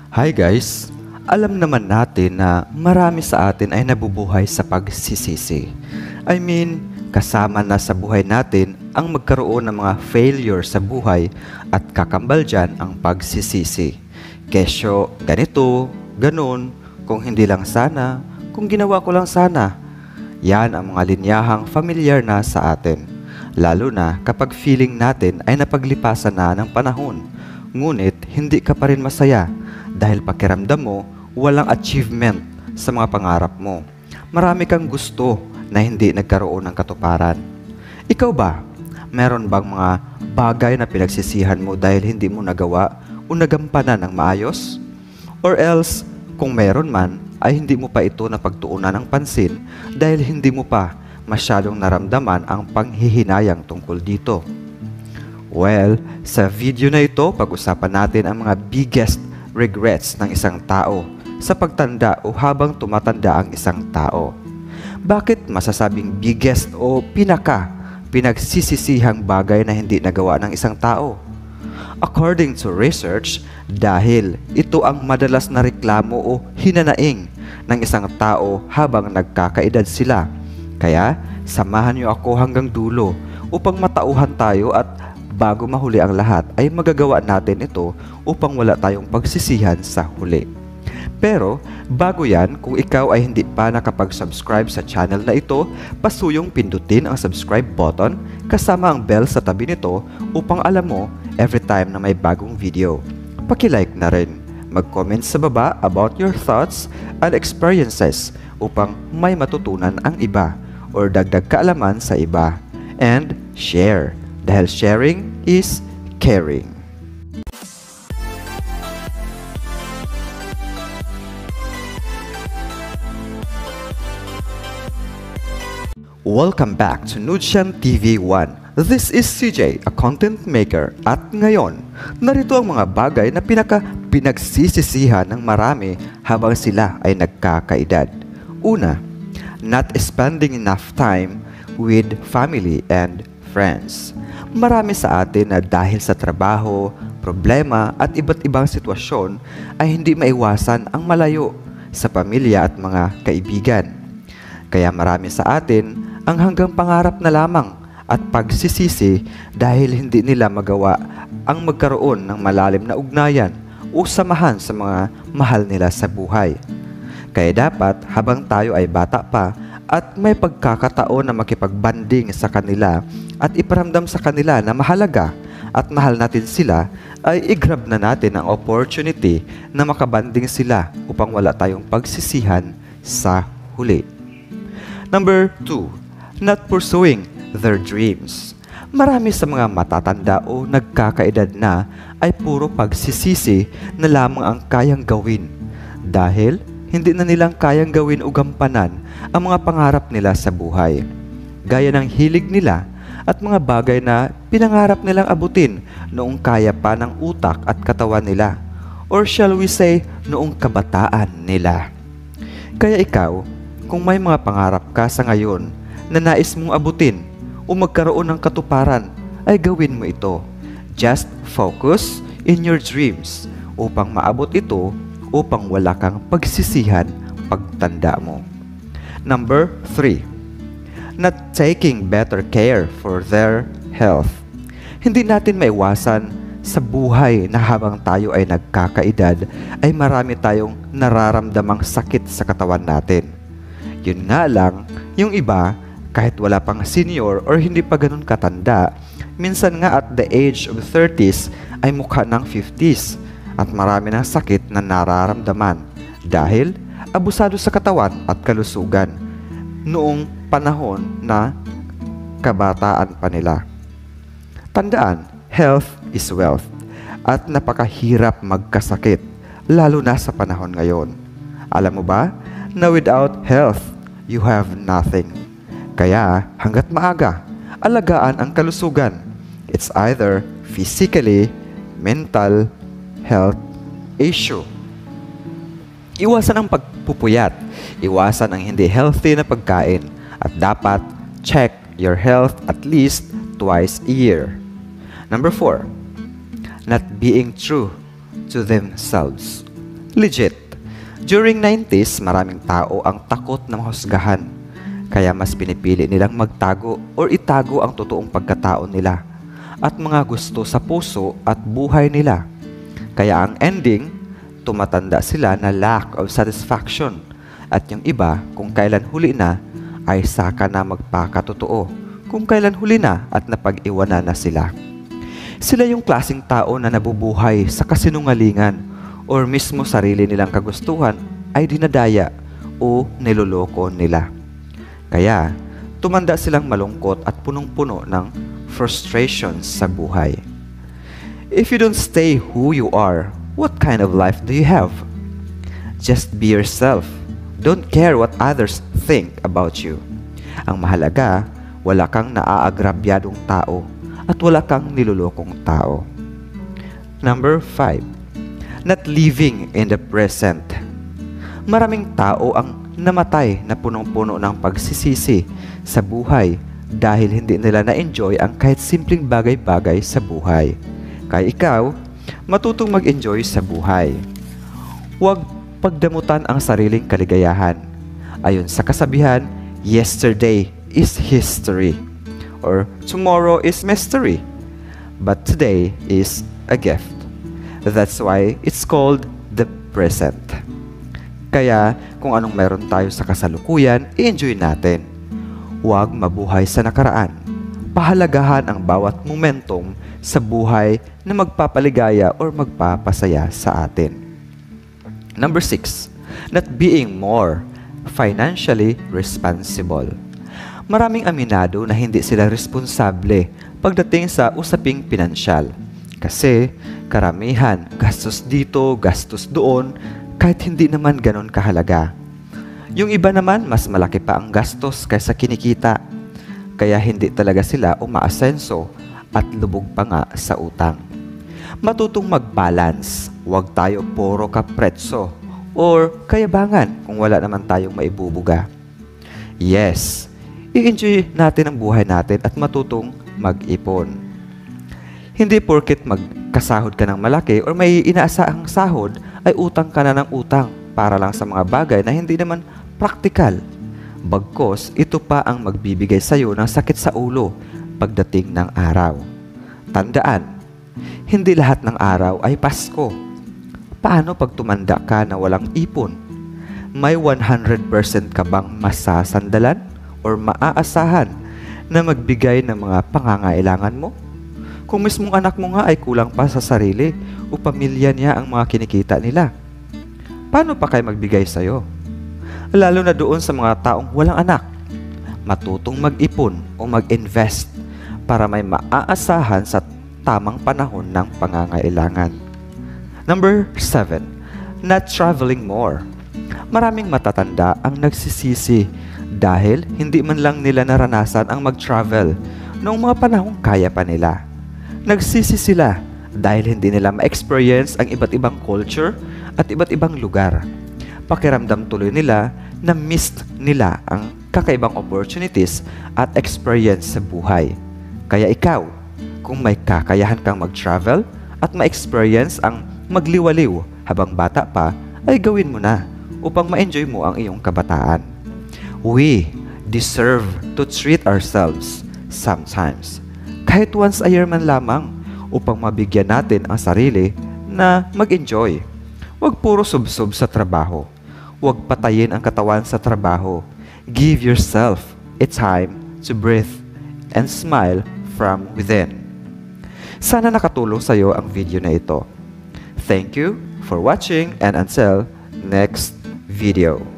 Hi guys! Alam naman natin na marami sa atin ay nabubuhay sa pagsisisi. Kasama na sa buhay natin ang magkaroon ng mga failure sa buhay at kakambal dyan ang pagsisisi. Kesyo, ganito, ganun, kung hindi lang sana, kung ginawa ko lang sana. Yan ang mga linyahang familiar na sa atin. Lalo na kapag feeling natin ay napaglipasan na ng panahon. Ngunit hindi ka pa rin masaya dahil pakiramdam mo walang achievement sa mga pangarap mo. Marami kang gusto na hindi nagkaroon ng katuparan. Ikaw ba? Meron bang mga bagay na pinagsisihan mo dahil hindi mo nagawa o nagampanan ng maayos? Or else, kung meron man, ay hindi mo pa ito napagtuunan ng pansin dahil hindi mo pa masyadong naramdaman ang panghihinayang tungkol dito. Well, sa video na ito, pag-usapan natin ang mga biggest regrets ng isang tao sa pagtanda o habang tumatanda ang isang tao. Bakit masasabing biggest o pinagsisisihang bagay na hindi nagawa ng isang tao? According to research, dahil ito ang madalas na reklamo o hinanaing ng isang tao habang nagkakaedad sila. Kaya, samahan niyo ako hanggang dulo upang matauhan tayo at bago mahuli ang lahat ay magagawa natin ito upang wala tayong pagsisihan sa huli. Pero bago yan, kung ikaw ay hindi pa nakapag-subscribe sa channel na ito, pasuyong pindutin ang subscribe button kasama ang bell sa tabi nito upang alam mo every time na may bagong video. Paki-like na rin, mag-comment sa baba about your thoughts and experiences upang may matutunan ang iba or dagdag kaalaman sa iba. And share, dahil sharing is caring. Welcome back to Nudshan TV 1. This is CJ, a content maker. At ngayon, narito ang mga bagay na pinagsisisihan ng marami habang sila ay nagkakaedad. Una, not spending enough time with family and friends. Marami sa atin na dahil sa trabaho, problema at iba't ibang sitwasyon ay hindi maiwasan ang malayo sa pamilya at mga kaibigan. Kaya marami sa atin ang hanggang pangarap na lamang at pagsisisi dahil hindi nila magawa ang magkaroon ng malalim na ugnayan o samahan sa mga mahal nila sa buhay. Kaya dapat habang tayo ay bata pa at may pagkakataon na makipagbanding sa kanila at iparamdam sa kanila na mahalaga at mahal natin sila, ay i-grab na natin ang opportunity na makabanding sila upang wala tayong pagsisihan sa huli. Number 2. Not pursuing their dreams. Marami sa mga matatanda o nagkakaedad na ay puro pagsisisi na lamang ang kayang gawin dahil hindi na nilang kayang gawin o gampanan ang mga pangarap nila sa buhay. Gaya ng hilig nila at mga bagay na pinangarap nilang abutin noong kaya pa ng utak at katawan nila, or shall we say, noong kabataan nila. Kaya ikaw, kung may mga pangarap ka sa ngayon na nais mong abutin o magkaroon ng katuparan, ay gawin mo ito. Just focus in your dreams upang maabot ito upang wala kang pagsisihan pagtanda mo. Number 3. Not taking better care for their health. Hindi natin maiwasan sa buhay na habang tayo ay nagkakaedad ay marami tayong nararamdamang sakit sa katawan natin. Yun nga lang, yung iba, kahit wala pang senior or hindi pa ganun katanda, minsan nga at the age of 30s ay mukha ng 50s at marami ng sakit na nararamdaman dahil abusado sa katawan at kalusugan noong panahon na kabataan pa nila. Tandaan, health is wealth at napakahirap magkasakit lalo na sa panahon ngayon. Alam mo ba na without health, you have nothing. Kaya hanggat maaga, alagaan ang kalusugan. It's either physically, mental, health issue. Iwasan ang pagpupuyat, iwasan ang hindi healthy na pagkain, at dapat check your health at least twice a year. Number 4, not being true to themselves. Legit. During 90s, maraming tao ang takot na mahusgahan. Kaya mas pinipili nilang magtago or itago ang totoong pagkatao nila at mga gusto sa puso at buhay nila. Kaya ang ending, tumatanda sila na lack of satisfaction at yung iba kung kailan huli na ay saka na magpakatotoo kung kailan huli na at napag-iwanan na sila. Sila yung klaseng tao na nabubuhay sa kasinungalingan or mismo sarili nilang kagustuhan ay dinadaya o niloloko nila. Kaya, tumanda silang malungkot at punong-puno ng frustrations sa buhay. If you don't stay who you are, what kind of life do you have? Just be yourself. Don't care what others think about you. Ang mahalaga, wala kang naaagrabyadong tao at wala kang nilolokong tao. Number 5. Not living in the present. Maraming tao ang namatay na punong-puno ng pagsisisi sa buhay dahil hindi nila na-enjoy ang kahit simpleng bagay-bagay sa buhay. Kaya ikaw, matutong mag-enjoy sa buhay. Huwag pagdamutan ang sariling kaligayahan. Ayon sa kasabihan, yesterday is history or tomorrow is mystery, but today is a gift. That's why it's called the present. Kaya kung anong meron tayo sa kasalukuyan, i-enjoy natin. Huwag mabuhay sa nakaraan. Pahalagahan ang bawat momentum sa buhay na magpapaligaya or magpapasaya sa atin. Number 6. Not being more financially responsible. Maraming aminado na hindi sila responsable pagdating sa usaping pinansyal. Kasi karamihan, gastos dito, gastos doon, kahit hindi naman ganon kahalaga. Yung iba naman, mas malaki pa ang gastos kaysa kinikita. Kaya hindi talaga sila umaasenso at lubog pa nga sa utang. Matutong mag-balance, huwag tayo puro kapretso or kayabangan kung wala naman tayong maibubuga. Yes, i-enjoy natin ang buhay natin at matutong mag-ipon. Hindi porket magkasahod ka ng malaki or may inaasahang sahod ay utang ka na ng utang para lang sa mga bagay na hindi naman praktikal. Bagkos, ito pa ang magbibigay sa iyo ng sakit sa ulo pagdating ng araw. Tandaan, hindi lahat ng araw ay Pasko. Paano pag tumanda ka na walang ipon? May 100% ka bang masasandalan or maaasahan na magbigay ng mga pangangailangan mo? Kung mismong anak mo nga ay kulang pa sa sarili o pamilya niya ang mga kinikita nila, paano pa kayo magbigay sa'yo? Lalo na doon sa mga taong walang anak, matutong mag-ipon o mag-invest para may maaasahan sa tamang panahon ng pangangailangan. Number 7. Not traveling more. Maraming matatanda ang nagsisisi dahil hindi man lang nila naranasan ang mag-travel noong mga panahong kaya pa nila. Nagsisi sila dahil hindi nila ma-experience ang iba't ibang culture at iba't ibang lugar. Pakiramdam tuloy nila na missed nila ang kakaibang opportunities at experience sa buhay. Kaya ikaw, kung may kakayahan kang mag-travel at ma-experience ang magliwaliw habang bata pa, ay gawin mo na upang ma-enjoy mo ang iyong kabataan. We deserve to treat ourselves sometimes, kahit once a year man lamang, upang mabigyan natin ang sarili na mag-enjoy. Huwag puro subsob sa trabaho. Huwag patayin ang katawan sa trabaho. Give yourself a time to breathe and smile from within. Sana nakatulong sa iyo ang video na ito. Thank you for watching and until next video.